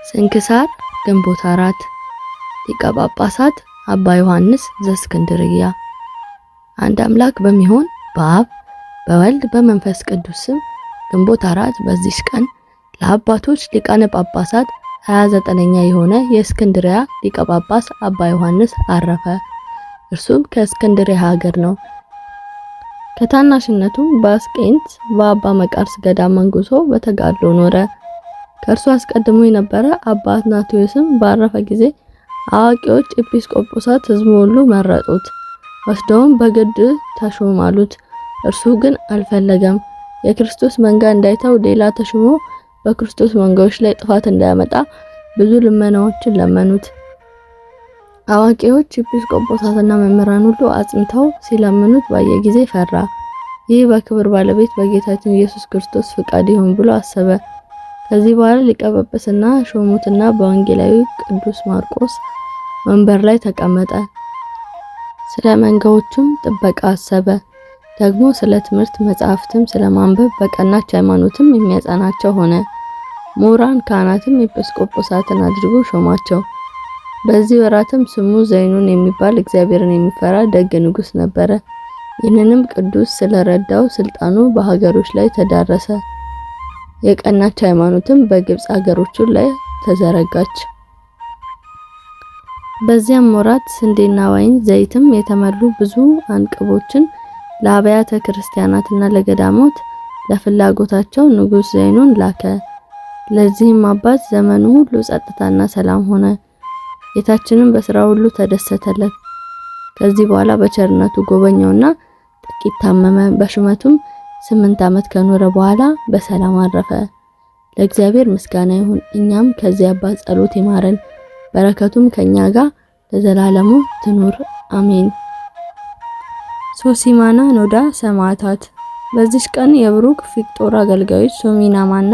ስንክሳር ግንቦት 4 ሊቀ ጳጳሳት አባ ዮሐንስ ዘእስክንድርያ። አንድ አምላክ በሚሆን በአብ በወልድ በመንፈስ ቅዱስ ስም ግንቦት 4 በዚህ ቀን ለአባቶች ሊቃነ ጳጳሳት 29ኛ የሆነ የእስክንድርያ ሊቀ ጳጳስ አባ ዮሐንስ አረፈ። እርሱም ከእስክንድርያ ሀገር ነው። ከታናሽነቱም በአስቄንት በአባ መቃርስ ገዳም መንጉሶ በተጋድሎ ኖረ። ከእርሱ አስቀድሞ የነበረ አባ አትናቴዎስም ባረፈ ጊዜ አዋቂዎች ኤጲስቆጶሳት ሕዝቡ ሁሉ መረጡት። ወስደውም በግድ ተሾማሉት። እርሱ ግን አልፈለገም። የክርስቶስ መንጋ እንዳይተው ሌላ ተሾሞ በክርስቶስ መንጋዎች ላይ ጥፋት እንዳያመጣ ብዙ ልመናዎችን ለመኑት። አዋቂዎች ኤጲስቆጶሳትና መምህራን ሁሉ አጽንተው ሲለምኑት ባየ ጊዜ ፈራ። ይህ በክብር ባለቤት በጌታችን ኢየሱስ ክርስቶስ ፍቃድ ይሁን ብሎ አሰበ። ከዚህ በኋላ ሊቀ ጵጵስና ሾሙትና በወንጌላዊ ቅዱስ ማርቆስ ወንበር ላይ ተቀመጠ። ስለ መንጋዎቹም ጥበቃ አሰበ። ደግሞ ስለ ትምህርት መጻሕፍትም ስለማንበብ በቀናች ሃይማኖትም የሚያጸናቸው ሆነ። ምሁራን ካህናትም ኤጲስቆጶሳትን አድርጎ ሾማቸው። በዚህ ወራትም ስሙ ዘይኑን የሚባል እግዚአብሔርን የሚፈራ ደግ ንጉሥ ነበረ። ይህንንም ቅዱስ ስለረዳው ስልጣኑ በሀገሮች ላይ ተዳረሰ። የቀናች ሃይማኖትም በግብጽ ሀገሮች ላይ ተዘረጋች። በዚያም ወራት ስንዴና ወይን ዘይትም የተመሉ ብዙ አንቅቦችን ለአብያተ ክርስቲያናትና ለገዳማት ለፍላጎታቸው ንጉሥ ዘይኑን ላከ። ለዚህም አባት ዘመኑ ሁሉ ጸጥታና ሰላም ሆነ። ጌታችንም በስራ ሁሉ ተደሰተለት። ከዚህ በኋላ በቸርነቱ ጎበኘውና ጥቂት ታመመ። በሹመቱም 8 ዓመት ከኖረ በኋላ በሰላም አረፈ። ለእግዚአብሔር ምስጋና ይሁን። እኛም ከዚህ አባት ጸሎት ይማረን፣ በረከቱም ከኛ ጋር ለዘላለሙ ትኑር አሜን። ሶሲማና ኖዳ ሰማዕታት። በዚህ ቀን የብሩክ ፊቅጦር አገልጋዮች ሶሚናማና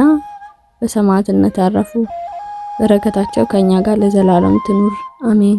በሰማዕትነት አረፉ። በረከታቸው ከኛ ጋር ለዘላለም ትኑር አሜን።